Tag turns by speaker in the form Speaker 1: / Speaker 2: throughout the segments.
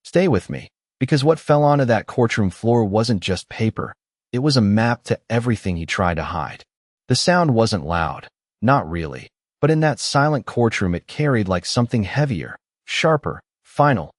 Speaker 1: Stay with me, because what fell onto that courtroom floor wasn't just paper. It was a map to everything he tried to hide. The sound wasn't loud, not really, but in that silent courtroom it carried like something heavier, sharper, final.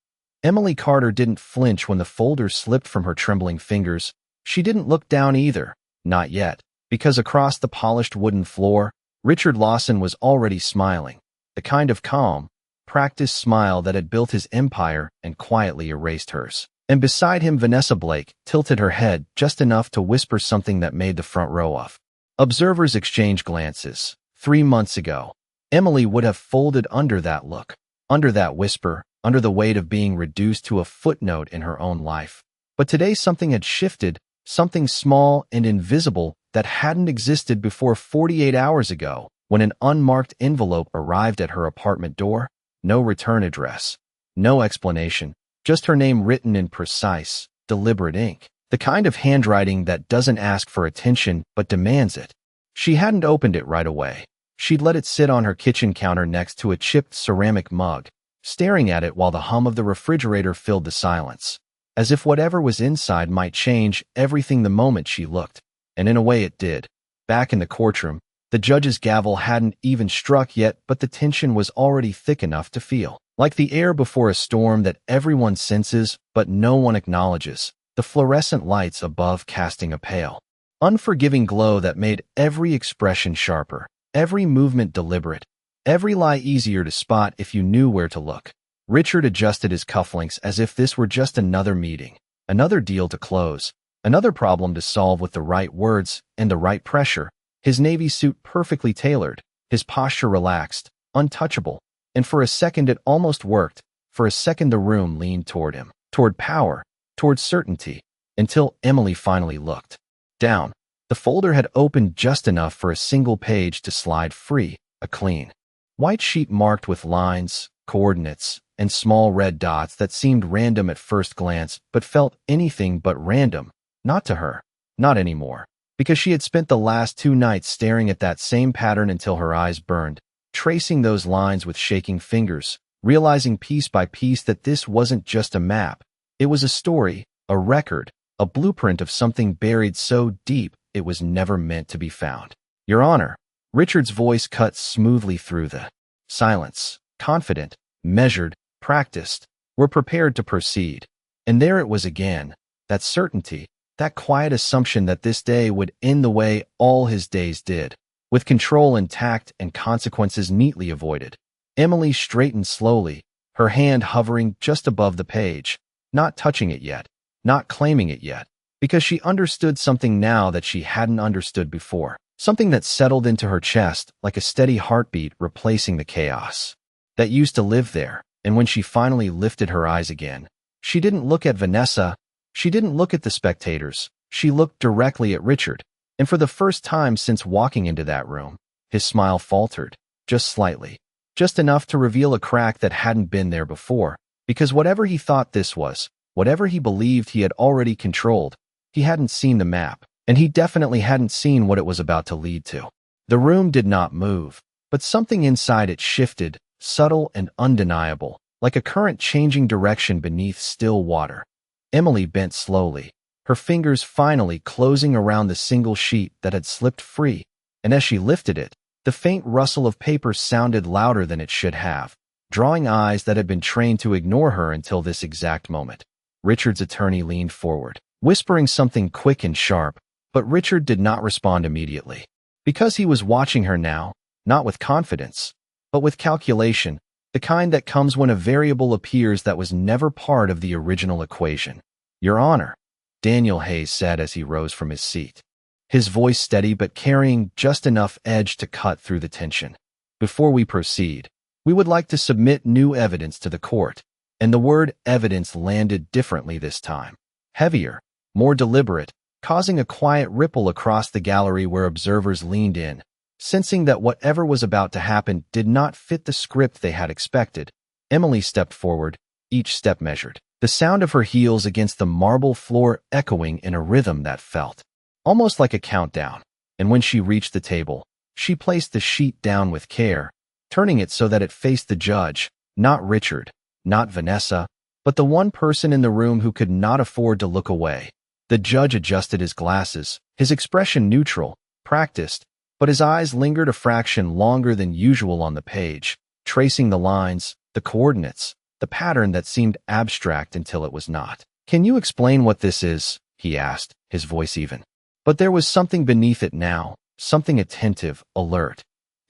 Speaker 1: Emily Carter didn't flinch when the folder slipped from her trembling fingers. She didn't look down either, not yet, because across the polished wooden floor, Richard Lawson was already smiling, the kind of calm, practiced smile that had built his empire and quietly erased hers. And beside him, Vanessa Blake tilted her head just enough to whisper something that made the front row off. Observers exchanged glances. 3 months ago, Emily would have folded under that look, under that whisper, under the weight of being reduced to a footnote in her own life. But today something had shifted, something small and invisible that hadn't existed before 48 hours ago, when an unmarked envelope arrived at her apartment door. No return address, no explanation, just her name written in precise, deliberate ink. The kind of handwriting that doesn't ask for attention but demands it. She hadn't opened it right away. She'd let it sit on her kitchen counter next to a chipped ceramic mug, staring at it while the hum of the refrigerator filled the silence, as if whatever was inside might change everything the moment she looked. And in a way it did. Back in the courtroom, the judge's gavel hadn't even struck yet, but the tension was already thick enough to feel like the air before a storm that everyone senses but no one acknowledges. The fluorescent lights above casting a pale, unforgiving glow that made every expression sharper, every movement deliberate, every lie easier to spot if you knew where to look. Richard adjusted his cufflinks as if this were just another meeting, another deal to close, another problem to solve with the right words and the right pressure. His navy suit perfectly tailored, his posture relaxed, untouchable, and for a second it almost worked. For a second the room leaned toward him, toward power, toward certainty, until Emily finally looked down. The folder had opened just enough for a single page to slide free, a clean white sheet marked with lines, coordinates, and small red dots that seemed random at first glance but felt anything but random. Not to her, not anymore, because she had spent the last 2 nights staring at that same pattern until her eyes burned, tracing those lines with shaking fingers, realizing piece by piece that this wasn't just a map. It was a story, a record, a blueprint of something buried so deep it was never meant to be found. Your Honor, Richard's voice cut smoothly through the silence, confident, measured, practiced. We're prepared to proceed. And there it was again, that certainty, that quiet assumption that this day would end the way all his days did, with control intact and consequences neatly avoided. Emily straightened slowly, her hand hovering just above the page. Not touching it yet, not claiming it yet, because she understood something now that she hadn't understood before, something that settled into her chest like a steady heartbeat replacing the chaos that used to live there. And when she finally lifted her eyes again, she didn't look at Vanessa, she didn't look at the spectators, she looked directly at Richard. And for the first time since walking into that room, his smile faltered, just slightly, just enough to reveal a crack that hadn't been there before. Because whatever he thought this was, whatever he believed he had already controlled, he hadn't seen the map, and he definitely hadn't seen what it was about to lead to. The room did not move, but something inside it shifted, subtle and undeniable, like a current changing direction beneath still water. Emily bent slowly, her fingers finally closing around the single sheet that had slipped free, and as she lifted it, the faint rustle of paper sounded louder than it should have, drawing eyes that had been trained to ignore her until this exact moment. Richard's attorney leaned forward, whispering something quick and sharp, but Richard did not respond immediately. Because he was watching her now, not with confidence, but with calculation, the kind that comes when a variable appears that was never part of the original equation. Your Honor, Daniel Hayes said as he rose from his seat, his voice steady but carrying just enough edge to cut through the tension. Before we proceed, we would like to submit new evidence to the court. And the word evidence landed differently this time. Heavier, more deliberate, causing a quiet ripple across the gallery where observers leaned in, sensing that whatever was about to happen did not fit the script they had expected. Emily stepped forward, each step measured, the sound of her heels against the marble floor echoing in a rhythm that felt almost like a countdown. And when she reached the table, she placed the sheet down with care, turning it so that it faced the judge, not Richard, not Vanessa, but the one person in the room who could not afford to look away. The judge adjusted his glasses, his expression neutral, practiced, but his eyes lingered a fraction longer than usual on the page, tracing the lines, the coordinates, the pattern that seemed abstract until it was not. "Can you explain what this is?" he asked, his voice even. But there was something beneath it now, something attentive, alert.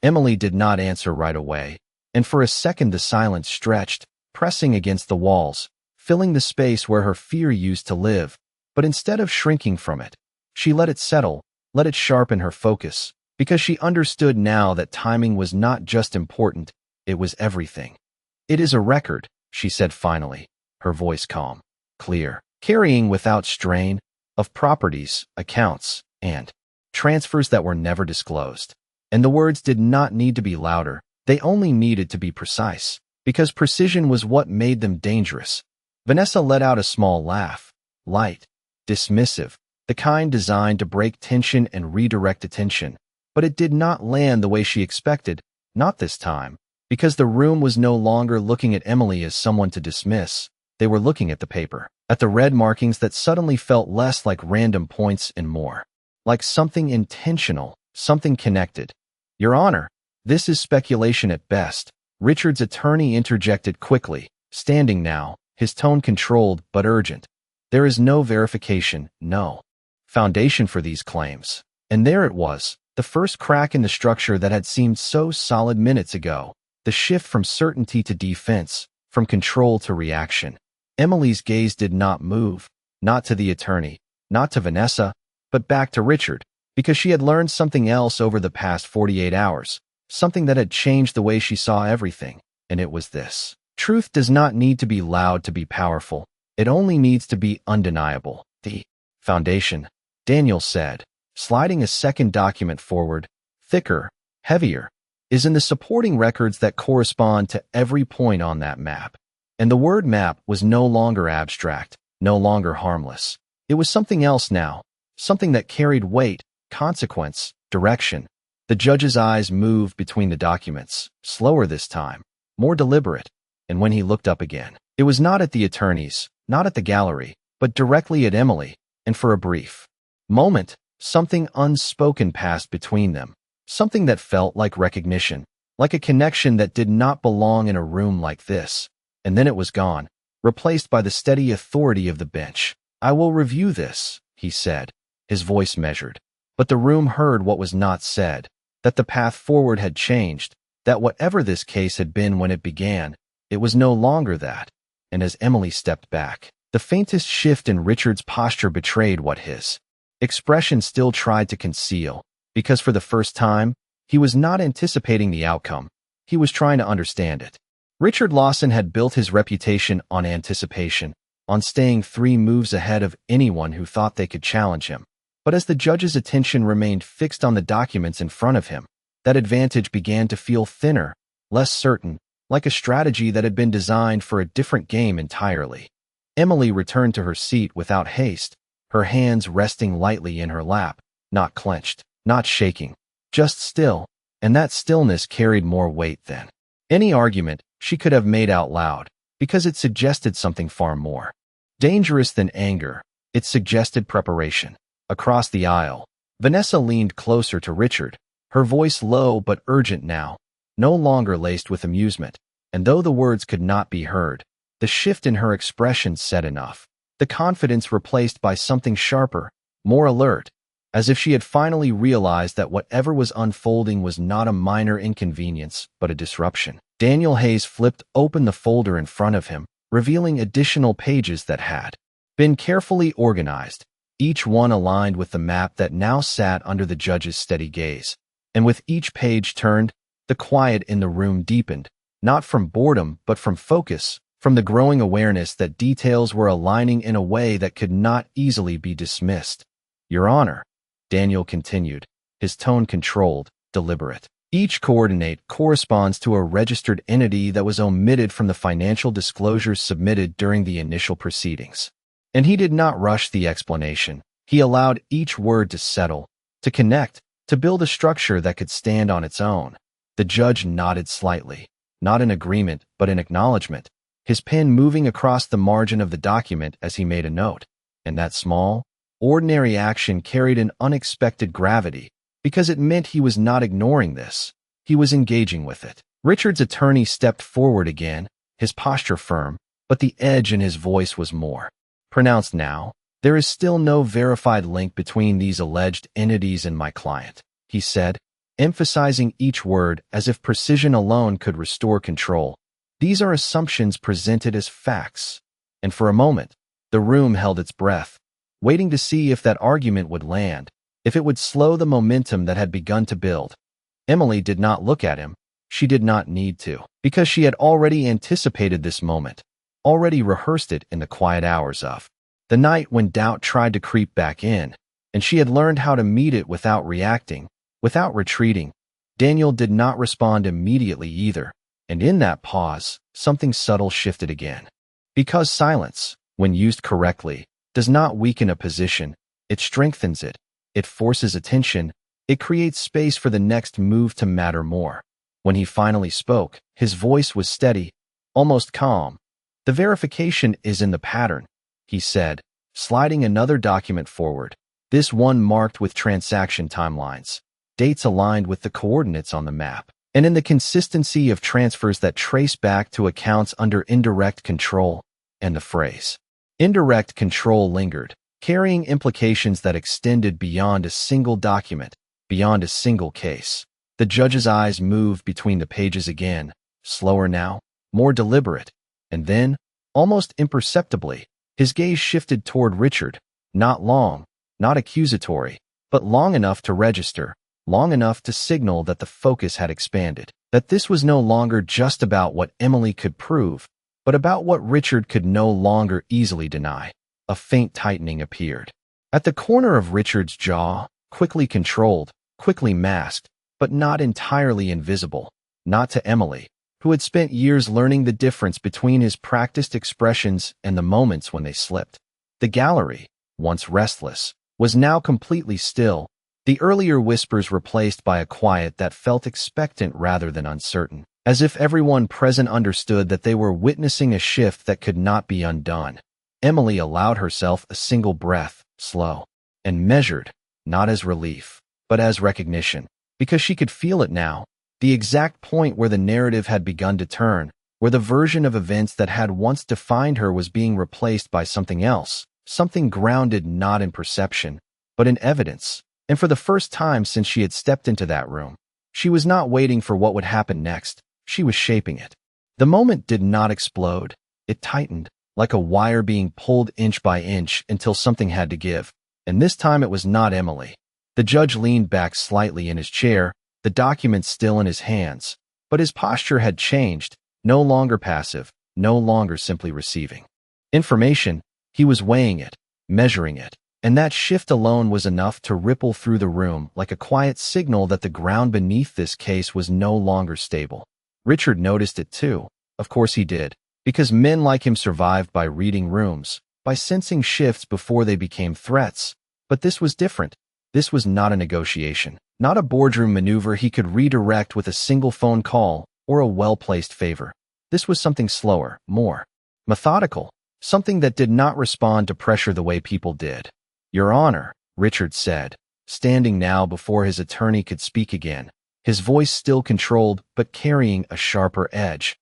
Speaker 1: Emily did not answer right away, and for a second the silence stretched, pressing against the walls, filling the space where her fear used to live. But instead of shrinking from it, she let it settle, let it sharpen her focus, because she understood now that timing was not just important, it was everything. "It is a record," she said finally, her voice calm, clear, carrying without strain, of properties, accounts, and transfers that were never disclosed. And the words did not need to be louder, they only needed to be precise, because precision was what made them dangerous. Vanessa let out a small laugh, light, dismissive, the kind designed to break tension and redirect attention. But it did not land the way she expected, not this time, because the room was no longer looking at Emily as someone to dismiss. They were looking at the paper, at the red markings that suddenly felt less like random points and more like something intentional, something connected. "Your Honor, this is speculation at best," Richard's attorney interjected quickly, standing now, his tone controlled but urgent. "There is no verification, no foundation for these claims." And there it was, the first crack in the structure that had seemed so solid minutes ago, the shift from certainty to defense, from control to reaction. Emily's gaze did not move, not to the attorney, not to Vanessa, but back to Richard, because she had learned something else over the past 48 hours, something that had changed the way she saw everything, and it was this. Truth does not need to be loud to be powerful, it only needs to be undeniable. "The foundation," Daniel said, sliding a second document forward, thicker, heavier, "is in the supporting records that correspond to every point on that map." And the word map was no longer abstract, no longer harmless. It was something else now, something that carried weight, consequence, direction. The judge's eyes moved between the documents, slower this time, more deliberate, and when he looked up again, it was not at the attorneys, not at the gallery, but directly at Emily, and for a brief moment, something unspoken passed between them, something that felt like recognition, like a connection that did not belong in a room like this. And then it was gone, replaced by the steady authority of the bench. "I will review this," he said, his voice measured. But the room heard what was not said, that the path forward had changed, that whatever this case had been when it began, it was no longer that. And as Emily stepped back, the faintest shift in Richard's posture betrayed what his expression still tried to conceal, because for the first time, he was not anticipating the outcome, he was trying to understand it. Richard Lawson had built his reputation on anticipation, on staying 3 moves ahead of anyone who thought they could challenge him. But as the judge's attention remained fixed on the documents in front of him, that advantage began to feel thinner, less certain, like a strategy that had been designed for a different game entirely. Emily returned to her seat without haste, her hands resting lightly in her lap, not clenched, not shaking, just still, and that stillness carried more weight than any argument she could have made out loud, because it suggested something far more dangerous than anger. It suggested preparation. Across the aisle, Vanessa leaned closer to Richard, her voice low but urgent now, no longer laced with amusement, and though the words could not be heard, the shift in her expression said enough. The confidence replaced by something sharper, more alert, as if she had finally realized that whatever was unfolding was not a minor inconvenience, but a disruption. Daniel Hayes flipped open the folder in front of him, revealing additional pages that had been carefully organized, each one aligned with the map that now sat under the judge's steady gaze. And with each page turned, the quiet in the room deepened, not from boredom but from focus, from the growing awareness that details were aligning in a way that could not easily be dismissed. "Your Honor," Daniel continued, his tone controlled, deliberate. "Each coordinate corresponds to a registered entity that was omitted from the financial disclosures submitted during the initial proceedings." And he did not rush the explanation. He allowed each word to settle, to connect, to build a structure that could stand on its own. The judge nodded slightly, not in agreement, but in acknowledgement, his pen moving across the margin of the document as he made a note. And that small, ordinary action carried an unexpected gravity, because it meant he was not ignoring this. He was engaging with it. Richard's attorney stepped forward again, his posture firm, but the edge in his voice was more pronounced now. There is still no verified link between these alleged entities and my client, he said, emphasizing each word as if precision alone could restore control. These are assumptions presented as facts. And for a moment, the room held its breath, waiting to see if that argument would land, if it would slow the momentum that had begun to build. Emily did not look at him. She did not need to, because she had already anticipated this moment, already rehearsed it in the quiet hours of the night when doubt tried to creep back in, and she had learned how to meet it without reacting, without retreating. Daniel did not respond immediately either, and in that pause, something subtle shifted again. Because silence, when used correctly, does not weaken a position, it strengthens it, it forces attention, it creates space for the next move to matter more. When he finally spoke, his voice was steady, almost calm. The verification is in the pattern, he said, sliding another document forward, this one marked with transaction timelines, dates aligned with the coordinates on the map, and in the consistency of transfers that trace back to accounts under indirect control. And the phrase, indirect control, lingered, carrying implications that extended beyond a single document, beyond a single case. The judge's eyes moved between the pages again, slower now, more deliberate, and then, almost imperceptibly, his gaze shifted toward Richard, not long, not accusatory, but long enough to register, long enough to signal that the focus had expanded, that this was no longer just about what Emily could prove, but about what Richard could no longer easily deny. A faint tightening appeared at the corner of Richard's jaw, quickly controlled, quickly masked, but not entirely invisible, not to Emily, who had spent years learning the difference between his practiced expressions and the moments when they slipped. The gallery, once restless, was now completely still, the earlier whispers replaced by a quiet that felt expectant rather than uncertain, as if everyone present understood that they were witnessing a shift that could not be undone. Emily allowed herself a single breath, slow and measured, not as relief, but as recognition, because she could feel it now, the exact point where the narrative had begun to turn, where the version of events that had once defined her was being replaced by something else, something grounded not in perception, but in evidence. And for the first time since she had stepped into that room, she was not waiting for what would happen next, she was shaping it. The moment did not explode, it tightened, like a wire being pulled inch by inch until something had to give. And this time it was not Emily. The judge leaned back slightly in his chair, the document still in his hands, but his posture had changed, no longer passive, no longer simply receiving information. He was weighing it, measuring it, and that shift alone was enough to ripple through the room like a quiet signal that the ground beneath this case was no longer stable. Richard noticed it too. Of course he did, because men like him survived by reading rooms, by sensing shifts before they became threats. But this was different. This was not a negotiation, not a boardroom maneuver he could redirect with a single phone call or a well-placed favor. This was something slower, more methodical, something that did not respond to pressure the way people did. Your Honor, Richard said, standing now before his attorney could speak again, his voice still controlled but carrying a sharper edge.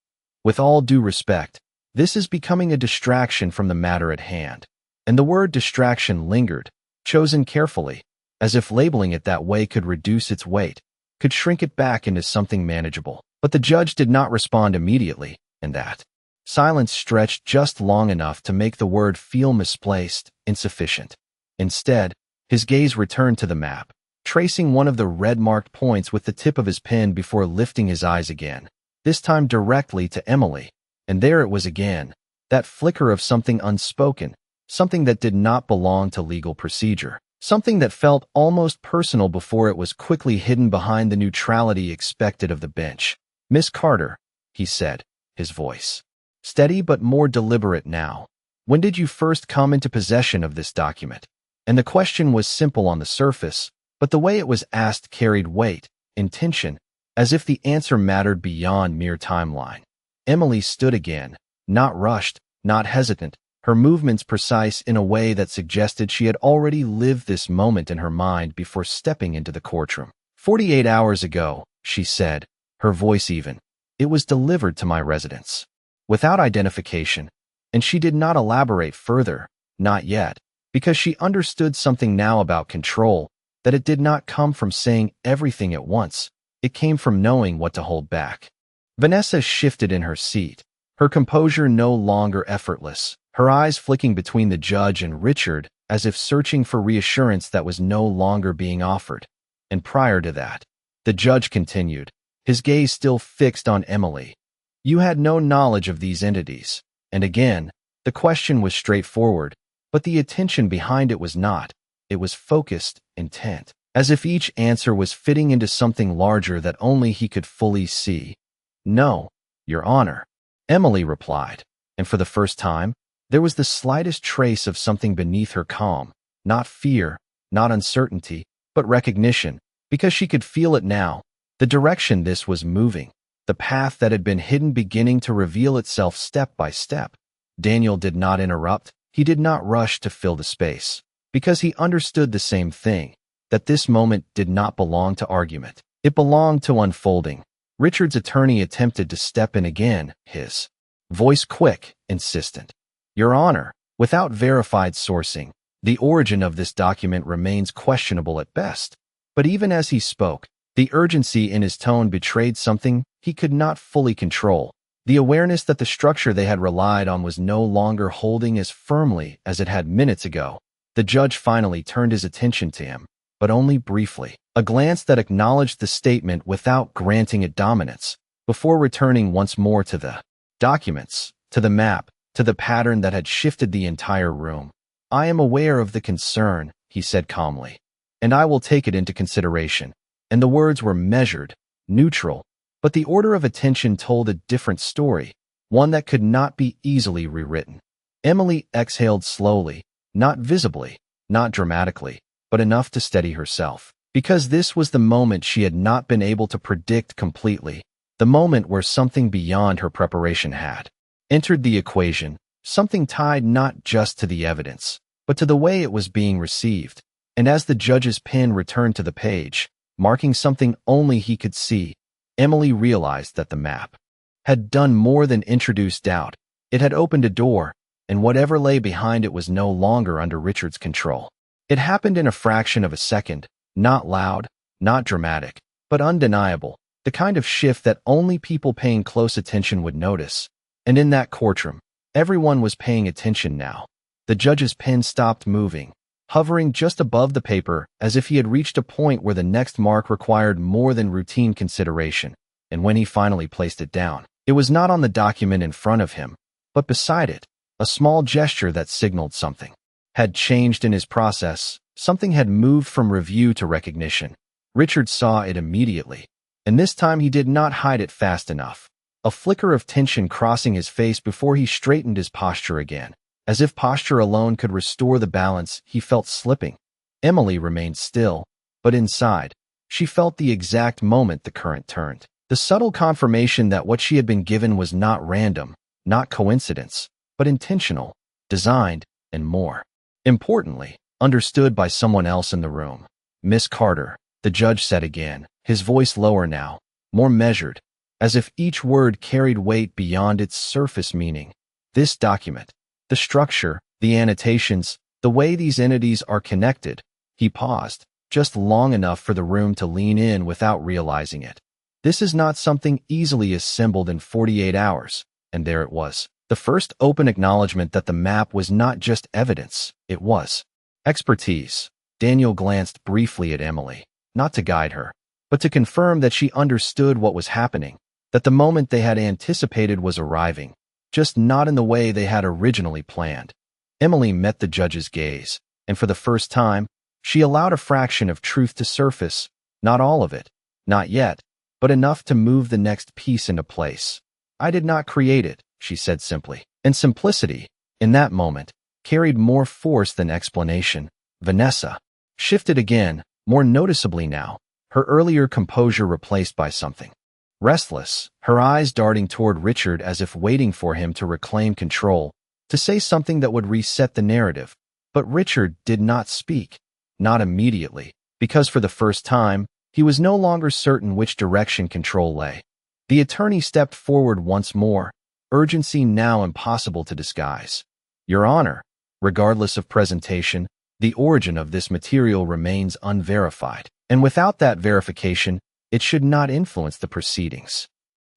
Speaker 1: With all due respect, this is becoming a distraction from the matter at hand. And the word distraction lingered, chosen carefully, as if labeling it that way could reduce its weight, could shrink it back into something manageable. But the judge did not respond immediately, and that silence stretched just long enough to make the word feel misplaced, insufficient. Instead, his gaze returned to the map, tracing one of the red-marked points with the tip of his pen before lifting his eyes again, this time directly to Emily. And there it was again, that flicker of something unspoken, something that did not belong to legal procedure. Something that felt almost personal before it was quickly hidden behind the neutrality expected of the bench. Miss Carter, he said, his voice steady but more deliberate now. When did you first come into possession of this document? And the question was simple on the surface, but the way it was asked carried weight, intention, as if the answer mattered beyond mere timeline. Emily stood again, Not rushed, not hesitant, her movements precise in a way that suggested she had already lived this moment in her mind before stepping into the courtroom. 48 hours ago, she said, her voice even. It was delivered to my residence. Without identification, and she did not elaborate further, not yet, because she understood something now about control, that it did not come from saying everything at once, it came from knowing what to hold back. Vanessa shifted in her seat, her composure no longer effortless, her eyes flicking between the judge and Richard as if searching for reassurance that was no longer being offered. And prior to that, the judge continued, his gaze still fixed on Emily. You had no knowledge of these entities. And again, the question was straightforward, but the attention behind it was not. It was focused, intent, as if each answer was fitting into something larger that only he could fully see. No, Your Honor, Emily replied, and for the first time, there was the slightest trace of something beneath her calm, not fear, not uncertainty, but recognition, because she could feel it now, the direction this was moving, the path that had been hidden beginning to reveal itself step by step. Daniel did not interrupt, he did not rush to fill the space, because he understood the same thing, that this moment did not belong to argument. It belonged to unfolding. Richard's attorney attempted to step in again, his voice quick, insistent. Your Honor, without verified sourcing, the origin of this document remains questionable at best. But even as he spoke, the urgency in his tone betrayed something he could not fully control. The awareness that the structure they had relied on was no longer holding as firmly as it had minutes ago. The judge finally turned his attention to him, but only briefly, a glance that acknowledged the statement without granting it dominance, before returning once more to the documents, to the map, to the pattern that had shifted the entire room. I am aware of the concern, he said calmly, and I will take it into consideration. And the words were measured, neutral, but the order of attention told a different story, one that could not be easily rewritten. Emily exhaled slowly, not visibly, not dramatically, but enough to steady herself, because this was the moment she had not been able to predict completely, the moment where something beyond her preparation had entered the equation, something tied not just to the evidence, but to the way it was being received. And as the judge's pen returned to the page, marking something only he could see, Emily realized that the map had done more than introduce doubt. It had opened a door, and whatever lay behind it was no longer under Richard's control. It happened in a fraction of a second, not loud, not dramatic, but undeniable, the kind of shift that only people paying close attention would notice. And in that courtroom, everyone was paying attention now. The judge's pen stopped moving, hovering just above the paper as if he had reached a point where the next mark required more than routine consideration. And when he finally placed it down, it was not on the document in front of him, but beside it. A small gesture that signaled something had changed in his process. Something had moved from review to recognition. Richard saw it immediately, and this time he did not hide it fast enough. A flicker of tension crossing his face before he straightened his posture again. As if posture alone could restore the balance he felt slipping. Emily remained still, but inside, she felt the exact moment the current turned. The subtle confirmation that what she had been given was not random, not coincidence, but intentional, designed, and more importantly, understood by someone else in the room. Miss Carter, the judge said again, his voice lower now, more measured, as if each word carried weight beyond its surface meaning. This document, the structure, the annotations, the way these entities are connected. He paused, just long enough for the room to lean in without realizing it. This is not something easily assembled in 48 hours, and there it was. The first open acknowledgement that the map was not just evidence, it was expertise. Daniel glanced briefly at Emily, not to guide her, but to confirm that she understood what was happening, that the moment they had anticipated was arriving, just not in the way they had originally planned. Emily met the judge's gaze, and for the first time, she allowed a fraction of truth to surface, not all of it, not yet, but enough to move the next piece into place. I did not create it, she said simply, and simplicity, in that moment, carried more force than explanation. Vanessa shifted again, more noticeably now, her earlier composure replaced by something restless, her eyes darting toward Richard as if waiting for him to reclaim control, to say something that would reset the narrative. But Richard did not speak, not immediately, because for the first time, he was no longer certain which direction control lay. The attorney stepped forward once more, urgency now impossible to disguise. Your Honor, regardless of presentation, the origin of this material remains unverified, and without that verification, it should not influence the proceedings.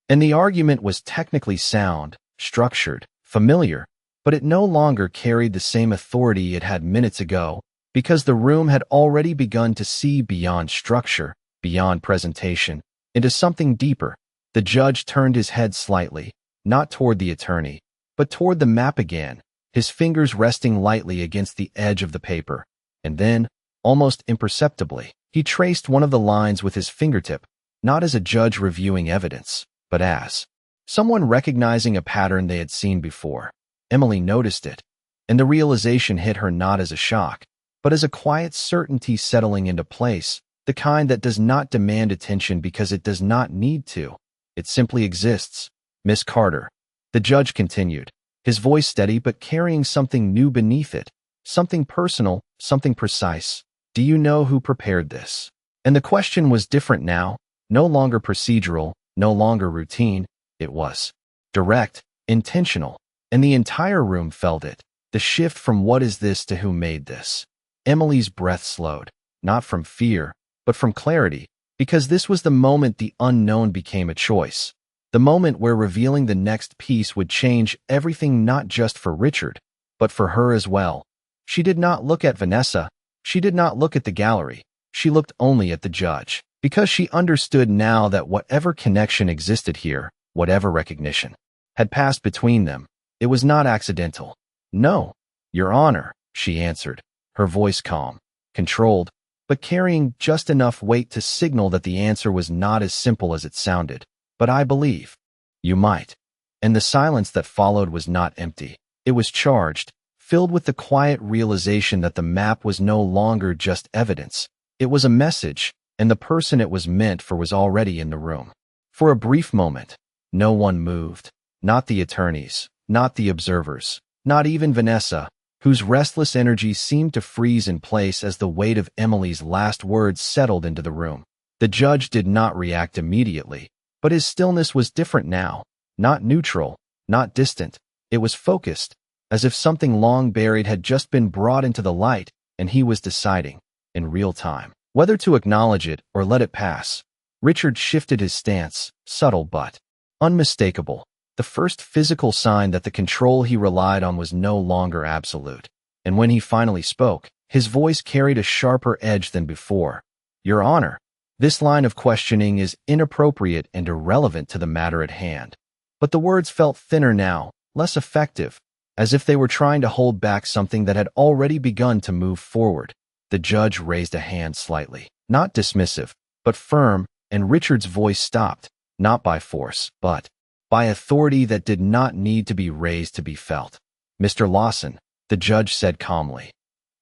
Speaker 1: And the argument was technically sound, structured, familiar, but it no longer carried the same authority it had minutes ago, because the room had already begun to see beyond structure, beyond presentation, into something deeper. The judge turned his head slightly, not toward the attorney, but toward the map again, his fingers resting lightly against the edge of the paper. And then, almost imperceptibly, he traced one of the lines with his fingertip, not as a judge reviewing evidence, but as someone recognizing a pattern they had seen before. Emily noticed it, and the realization hit her not as a shock, but as a quiet certainty settling into place, the kind that does not demand attention because it does not need to. It simply exists. Miss Carter, the judge continued, his voice steady but carrying something new beneath it, something personal, something precise. Do you know who prepared this? And the question was different now, no longer procedural, no longer routine. It was direct, intentional, and the entire room felt it, the shift from what is this to who made this. Emily's breath slowed, not from fear, but from clarity, because this was the moment the unknown became a choice, the moment where revealing the next piece would change everything, not just for Richard, but for her as well. She did not look at Vanessa. She did not look at the gallery. She looked only at the judge, because she understood now that whatever connection existed here, whatever recognition had passed between them, it was not accidental. No, Your Honor, she answered, her voice calm, controlled, but carrying just enough weight to signal that the answer was not as simple as it sounded. But I believe you might. And the silence that followed was not empty. It was charged, filled with the quiet realization that the map was no longer just evidence. It was a message, and the person it was meant for was already in the room. For a brief moment, no one moved. Not the attorneys, not the observers, not even Vanessa, whose restless energy seemed to freeze in place as the weight of Emily's last words settled into the room. The judge did not react immediately, but his stillness was different now, not neutral, not distant. It was focused, as if something long buried had just been brought into the light, and he was deciding, in real time, whether to acknowledge it or let it pass. Richard shifted his stance, subtle but unmistakable, the first physical sign that the control he relied on was no longer absolute. And when he finally spoke, his voice carried a sharper edge than before. Your Honor, this line of questioning is inappropriate and irrelevant to the matter at hand. But the words felt thinner now, less effective, as if they were trying to hold back something that had already begun to move forward. The judge raised a hand slightly, not dismissive, but firm, and Richard's voice stopped, not by force, but by authority that did not need to be raised to be felt. Mr. Lawson, the judge said calmly,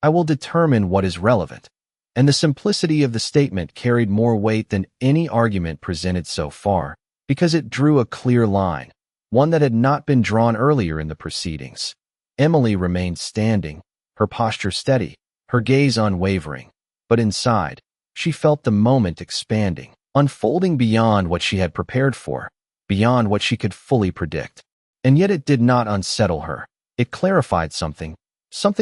Speaker 1: I will determine what is relevant. And the simplicity of the statement carried more weight than any argument presented so far, because it drew a clear line, one that had not been drawn earlier in the proceedings. Emily remained standing, her posture steady, her gaze unwavering, but inside, she felt the moment expanding, unfolding beyond what she had prepared for, beyond what she could fully predict. And yet it did not unsettle her. It clarified something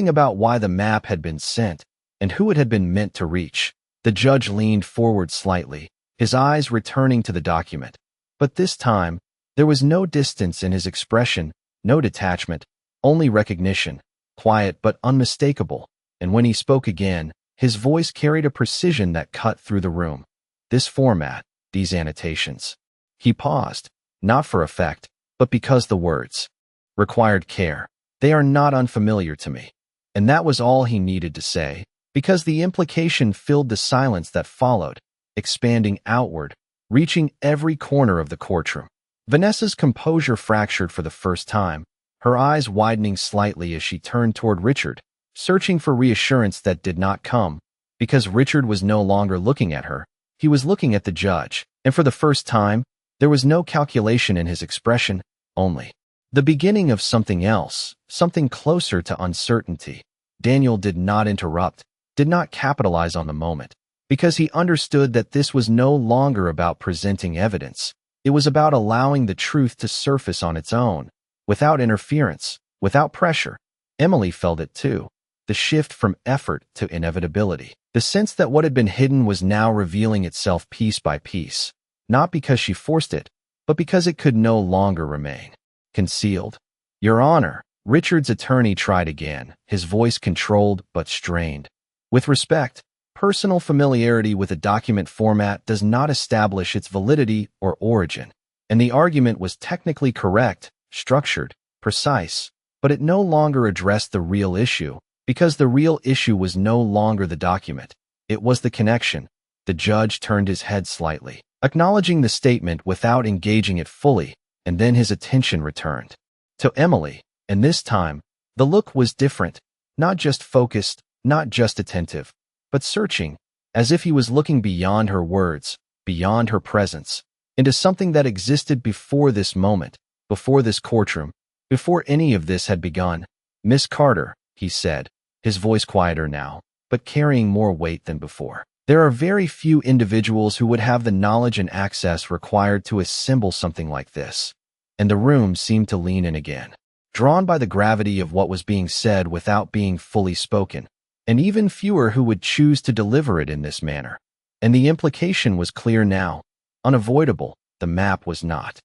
Speaker 1: about why the map had been sent, and who it had been meant to reach. The judge leaned forward slightly, his eyes returning to the document. But this time, there was no distance in his expression, no detachment, only recognition, quiet but unmistakable. And when he spoke again, his voice carried a precision that cut through the room. This format, these annotations. He paused, not for effect, but because the words required care. They are not unfamiliar to me. And that was all he needed to say, because the implication filled the silence that followed, expanding outward, reaching every corner of the courtroom. Vanessa's composure fractured for the first time, her eyes widening slightly as she turned toward Richard, searching for reassurance that did not come, because Richard was no longer looking at her. He was looking at the judge, and for the first time, There was no calculation in his expression, only the beginning of something else, something closer to uncertainty. Daniel did not interrupt, did not capitalize on the moment, because he understood that this was no longer about presenting evidence. It was about allowing the truth to surface on its own, without interference, without pressure. Emily felt it too, the shift from effort to inevitability. The sense that what had been hidden was now revealing itself piece by piece, not because she forced it, but because it could no longer remain concealed. Your Honor, Richard's attorney tried again, his voice controlled but strained. With respect, personal familiarity with a document format does not establish its validity or origin, and the argument was technically correct, structured, precise, but it no longer addressed the real issue, because the real issue was no longer the document. It was the connection. The judge turned his head slightly, acknowledging the statement without engaging it fully, and then his attention returned to Emily, and this time, the look was different, not just focused, not just attentive, but searching, as if he was looking beyond her words, beyond her presence, into something that existed before this moment, before this courtroom, before any of this had begun. Miss Carter, he said, his voice quieter now, but carrying more weight than before. There are very few individuals who would have the knowledge and access required to assemble something like this. And the room seemed to lean in again, drawn by the gravity of what was being said without being fully spoken, and even fewer who would choose to deliver it in this manner. And the implication was clear now, unavoidable. The map was not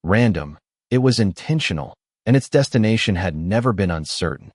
Speaker 1: random, it was intentional, and its destination had never been uncertain.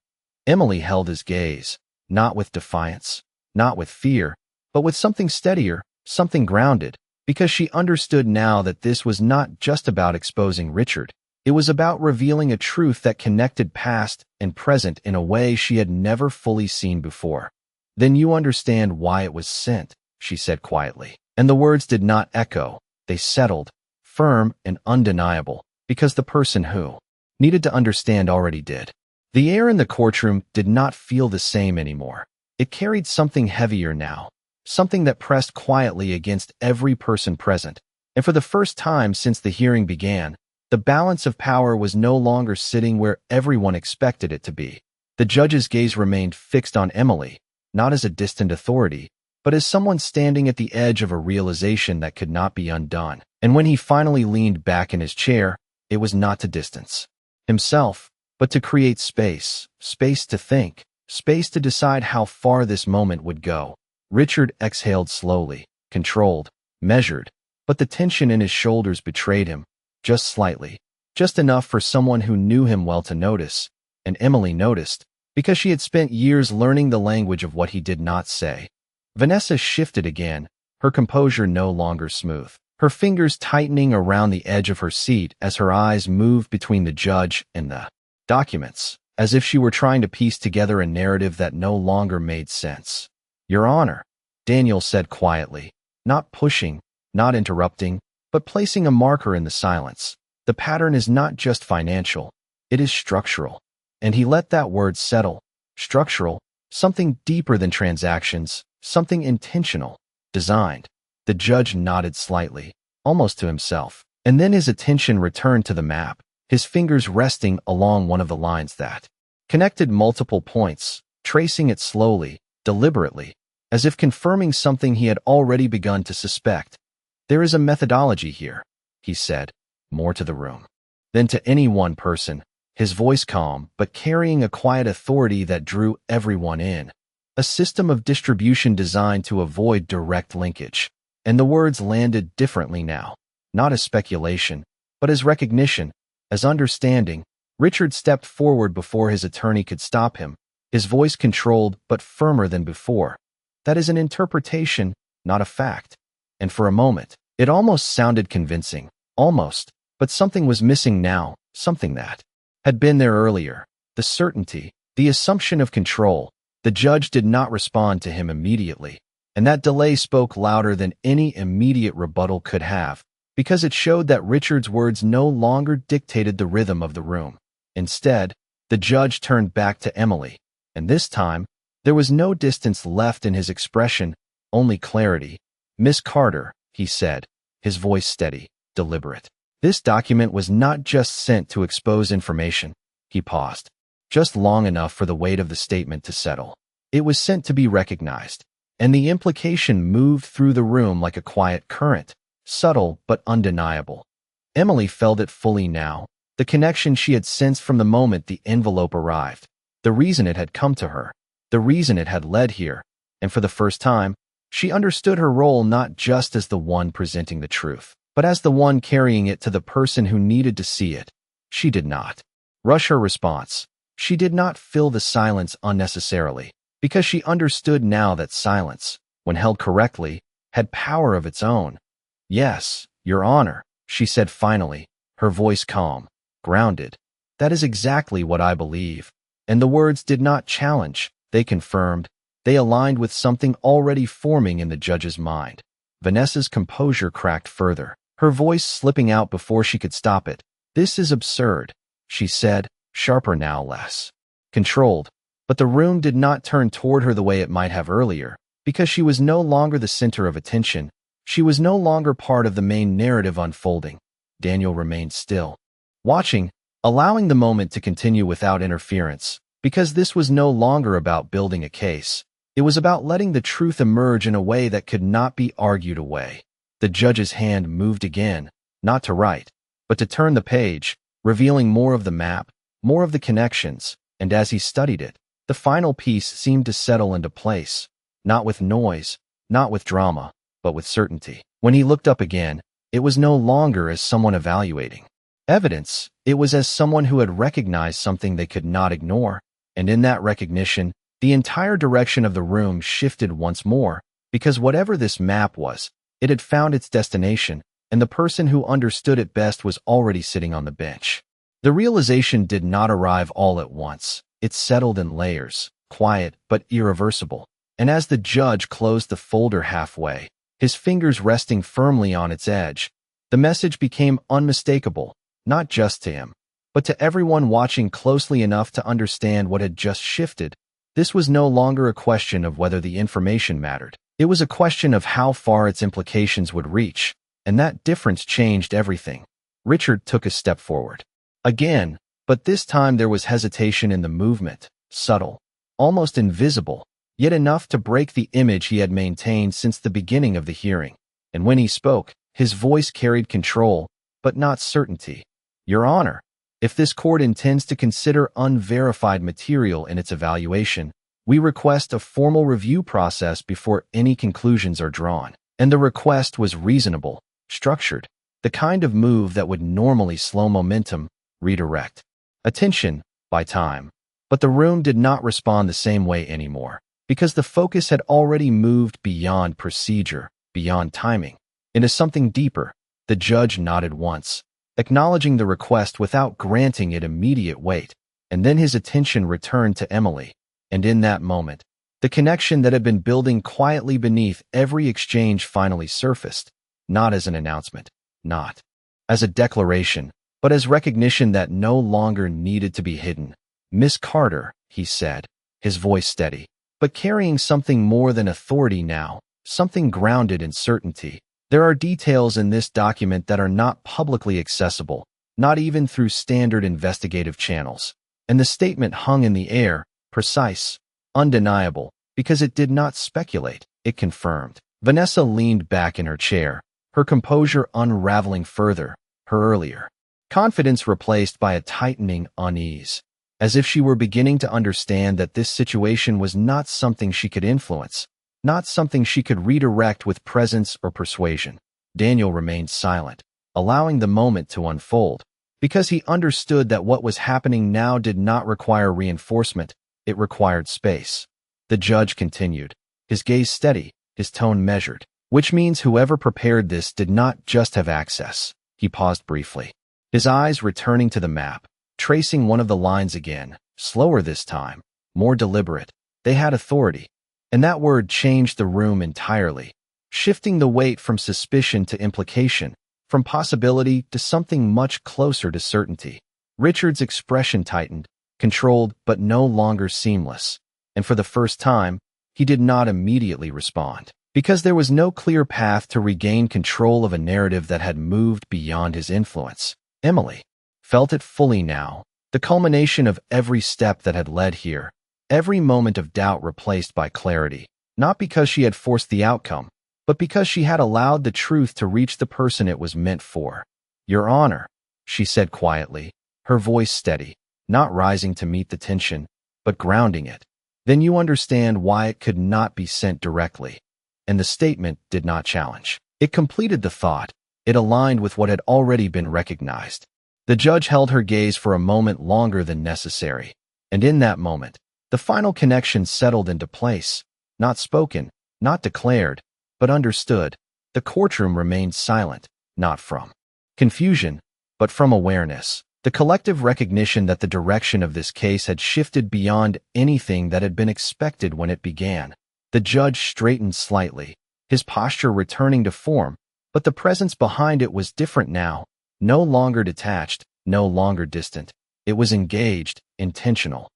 Speaker 1: Emily held his gaze, not with defiance, not with fear, but with something steadier, something grounded, because she understood now that this was not just about exposing Richard. It was about revealing a truth that connected past and present in a way she had never fully seen before. Then you understand why it was sent, she said quietly. And the words did not echo, they settled, firm and undeniable, because the person who needed to understand already did. The air in the courtroom did not feel the same anymore. It carried something heavier now, something that pressed quietly against every person present. And for the first time since the hearing began, the balance of power was no longer sitting where everyone expected it to be. The judge's gaze remained fixed on Emily, not as a distant authority, but as someone standing at the edge of a realization that could not be undone. And when he finally leaned back in his chair, it was not to distance himself, but to create space, space to think, space to decide how far this moment would go. Richard exhaled slowly, controlled, measured, but the tension in his shoulders betrayed him, just slightly, just enough for someone who knew him well to notice, and Emily noticed, because she had spent years learning the language of what he did not say. Vanessa shifted again, her composure no longer smooth, her fingers tightening around the edge of her seat as her eyes moved between the judge and the documents, as if she were trying to piece together a narrative that no longer made sense. Your Honor, Daniel said quietly, not pushing, not interrupting, but placing a marker in the silence. The pattern is not just financial, it is structural. And he let that word settle. Structural, something deeper than transactions, something intentional, designed. The judge nodded slightly, almost to himself, and then his attention returned to the map, his fingers resting along one of the lines that connected multiple points, tracing it slowly, deliberately, as if confirming something he had already begun to suspect. There is a methodology here, he said, more to the room than to any one person, his voice calm but carrying a quiet authority that drew everyone in. A system of distribution designed to avoid direct linkage. And the words landed differently now, not as speculation, but as recognition, as understanding. Richard stepped forward before his attorney could stop him, his voice controlled but firmer than before. That is an interpretation, not a fact. And for a moment, it almost sounded convincing, almost, but something was missing now, something that had been there earlier. The certainty, the assumption of control. The judge did not respond to him immediately, and that delay spoke louder than any immediate rebuttal could have, because it showed that Richard's words no longer dictated the rhythm of the room. Instead, the judge turned back to Emily, and this time, there was no distance left in his expression, only clarity. Miss Carter, he said, his voice steady. deliberate. This document was not just sent to expose information. He paused, just long enough for the weight of the statement to settle. It was sent to be recognized, and the implication moved through the room like a quiet current, subtle but undeniable. Emily felt it fully now, the connection she had sensed from the moment the envelope arrived, the reason it had come to her, the reason it had led here, and for the first time, she understood her role not just as the one presenting the truth, but as the one carrying it to the person who needed to see it. She did not rush her response. She did not fill the silence unnecessarily, because she understood now that silence, when held correctly, had power of its own. "Yes, Your Honor," she said finally, her voice calm, grounded. "That is exactly what I believe." And the words did not challenge, they confirmed. They aligned with something already forming in the judge's mind. Vanessa's composure cracked further, her voice slipping out before she could stop it. "This is absurd," she said, sharper now, less controlled. But the room did not turn toward her the way it might have earlier, because she was no longer the center of attention. She was no longer part of the main narrative unfolding. Daniel remained still, watching, allowing the moment to continue without interference, because this was no longer about building a case. It was about letting the truth emerge in a way that could not be argued away. The judge's hand moved again, not to write, but to turn the page, revealing more of the map, more of the connections, and as he studied it, the final piece seemed to settle into place, not with noise, not with drama, but with certainty. When he looked up again, it was no longer as someone evaluating evidence, it was as someone who had recognized something they could not ignore, and in that recognition, the entire direction of the room shifted once more, because whatever this map was, it had found its destination, and the person who understood it best was already sitting on the bench. The realization did not arrive all at once. It settled in layers, quiet but irreversible, and as the judge closed the folder halfway, his fingers resting firmly on its edge, the message became unmistakable, not just to him, but to everyone watching closely enough to understand what had just shifted. This was no longer a question of whether the information mattered. It was a question of how far its implications would reach, and that difference changed everything. Richard took a step forward. Again, but this time there was hesitation in the movement, subtle, almost invisible, yet enough to break the image he had maintained since the beginning of the hearing. And when he spoke, his voice carried control, but not certainty. "Your Honor, if this court intends to consider unverified material in its evaluation, we request a formal review process before any conclusions are drawn." And the request was reasonable, structured, the kind of move that would normally slow momentum, redirect attention by time. But the room did not respond the same way anymore, because the focus had already moved beyond procedure, beyond timing, into something deeper. The judge nodded once, acknowledging the request without granting it immediate weight, and then his attention returned to Emily. And in that moment, the connection that had been building quietly beneath every exchange finally surfaced, not as an announcement, not as a declaration, but as recognition that no longer needed to be hidden. "Miss Carter," he said, his voice steady, but carrying something more than authority now, something grounded in certainty. "There are details in this document that are not publicly accessible, not even through standard investigative channels." And the statement hung in the air, precise, undeniable, because it did not speculate, it confirmed. Vanessa leaned back in her chair, her composure unraveling further, her earlier confidence replaced by a tightening unease, as if she were beginning to understand that this situation was not something she could influence, not something she could redirect with presence or persuasion. Daniel remained silent, allowing the moment to unfold, because he understood that what was happening now did not require reinforcement, it required space. The judge continued, his gaze steady, his tone measured, "Which means whoever prepared this did not just have access." He paused briefly, his eyes returning to the map, tracing one of the lines again, slower this time, more deliberate. They had authority. And that word changed the room entirely, shifting the weight from suspicion to implication, from possibility to something much closer to certainty. Richard's expression tightened, controlled but no longer seamless, and for the first time, he did not immediately respond. because there was no clear path to regain control of a narrative that had moved beyond his influence. Emily felt it fully now, the culmination of every step that had led here, every moment of doubt replaced by clarity, not because she had forced the outcome, but because she had allowed the truth to reach the person it was meant for. "Your Honor," she said quietly, her voice steady, not rising to meet the tension, but grounding it. "Then you understand why it could not be sent directly." And the statement did not challenge. It completed the thought. It aligned with what had already been recognized. The judge held her gaze for a moment longer than necessary, and in that moment, the final connection settled into place. Not spoken, not declared, but understood. The courtroom remained silent, not from confusion, but from awareness. The collective recognition that the direction of this case had shifted beyond anything that had been expected when it began. The judge straightened slightly, his posture returning to form, but the presence behind it was different now, no longer detached, no longer distant. It was engaged, intentional.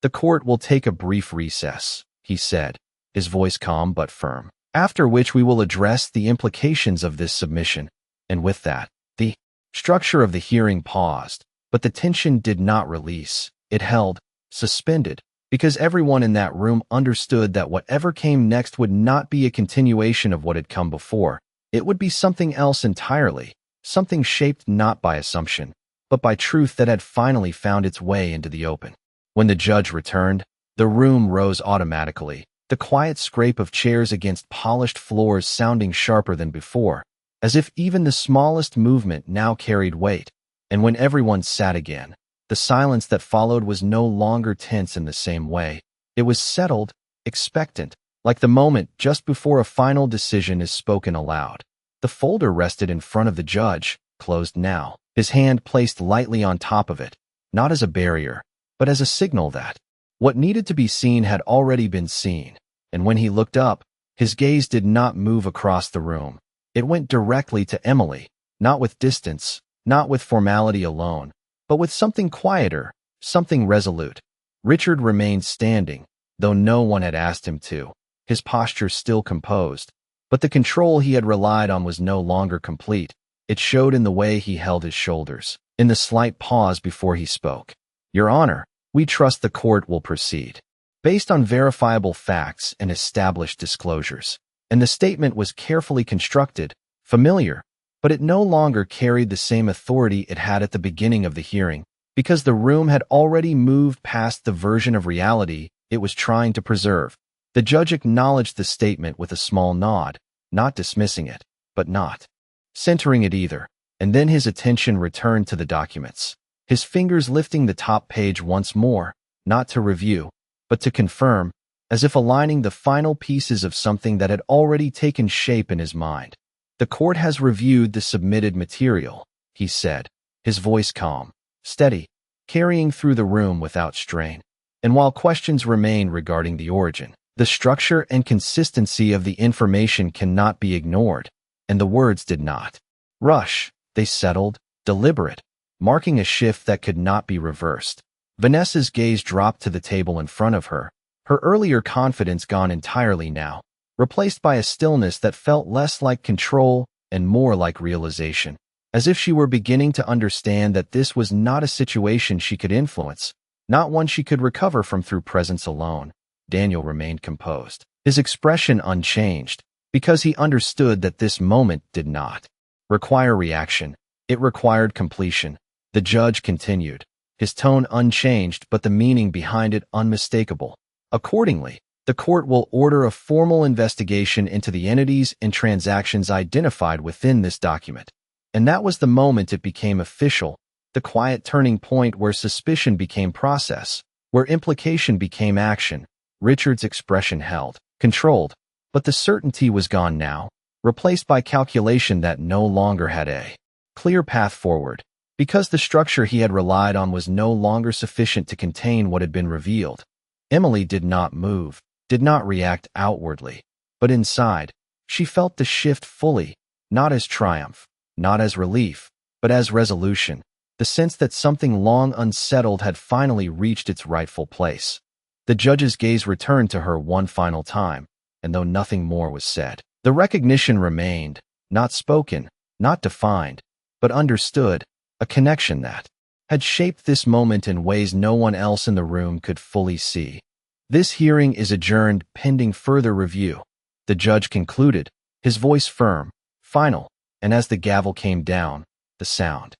Speaker 1: "The court will take a brief recess," he said, his voice calm but firm, "after which we will address the implications of this submission." And with that, the structure of the hearing paused. But the tension did not release. It held, suspended, because everyone in that room understood that whatever came next would not be a continuation of what had come before. It would be something else entirely, something shaped not by assumption, but by truth that had finally found its way into the open. When the judge returned, the room rose automatically, the quiet scrape of chairs against polished floors sounding sharper than before, as if even the smallest movement now carried weight. And when everyone sat again, the silence that followed was no longer tense in the same way. It was settled, expectant, like the moment just before a final decision is spoken aloud. The folder rested in front of the judge, closed now, his hand placed lightly on top of it, not as a barrier, but as a signal that what needed to be seen had already been seen. And when he looked up, his gaze did not move across the room. It went directly to Emily, not with distance, not with formality alone, but with something quieter, something resolute. Richard remained standing, though no one had asked him to, his posture still composed. But the control he had relied on was no longer complete. It showed in the way he held his shoulders, in the slight pause before he spoke. "Your Honor, we trust the court will proceed, based on verifiable facts and established disclosures." And the statement was carefully constructed, familiar, but it no longer carried the same authority it had at the beginning of the hearing, because the room had already moved past the version of reality it was trying to preserve. The judge acknowledged the statement with a small nod, not dismissing it, but not centering it either, and then his attention returned to the documents, his fingers lifting the top page once more, not to review, but to confirm, as if aligning the final pieces of something that had already taken shape in his mind. "The court has reviewed the submitted material," he said, his voice calm, steady, carrying through the room without strain. "And while questions remain regarding the origin, the structure and consistency of the information cannot be ignored." And the words did not rush. They settled, deliberate, marking a shift that could not be reversed. Vanessa's gaze dropped to the table in front of her, her earlier confidence gone entirely now, replaced by a stillness that felt less like control and more like realization, as if she were beginning to understand that this was not a situation she could influence, not one she could recover from through presence alone. Daniel remained composed, his expression unchanged, because he understood that this moment did not require reaction. It required completion. The judge continued, his tone unchanged but the meaning behind it unmistakable. "Accordingly, the court will order a formal investigation into the entities and transactions identified within this document." And that was the moment it became official, the quiet turning point where suspicion became process, where implication became action. Richard's expression held, controlled, but the certainty was gone now, replaced by calculation that no longer had a clear path forward, because the structure he had relied on was no longer sufficient to contain what had been revealed. Emily did not move, did not react outwardly, but inside, she felt the shift fully, not as triumph, not as relief, but as resolution, the sense that something long unsettled had finally reached its rightful place. The judge's gaze returned to her one final time, and though nothing more was said, The recognition remained, not spoken, not defined, but understood, a connection that had shaped this moment in ways no one else in the room could fully see. This hearing is adjourned pending further review. The judge concluded, his voice firm, final, and as the gavel came down, the sound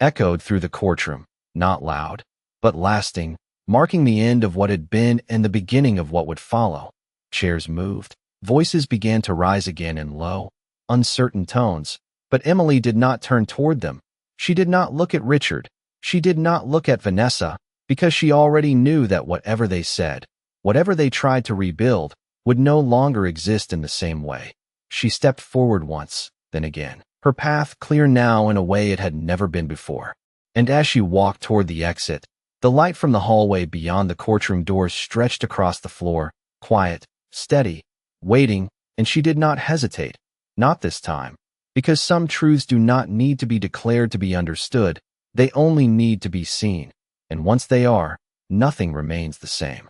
Speaker 1: echoed through the courtroom, not loud, but lasting, marking the end of what had been and the beginning of what would follow. Chairs moved. Voices began to rise again in low, uncertain tones, but Emily did not turn toward them. She did not look at Richard. She did not look at Vanessa, because she already knew that whatever they said, whatever they tried to rebuild, would no longer exist in the same way. She stepped forward once, then again, her path clear now in a way it had never been before. And as she walked toward the exit, the light from the hallway beyond the courtroom doors stretched across the floor, quiet, steady, waiting, and she did not hesitate. Not this time. Because some truths do not need to be declared to be understood, they only need to be seen. And once they are, nothing remains the same.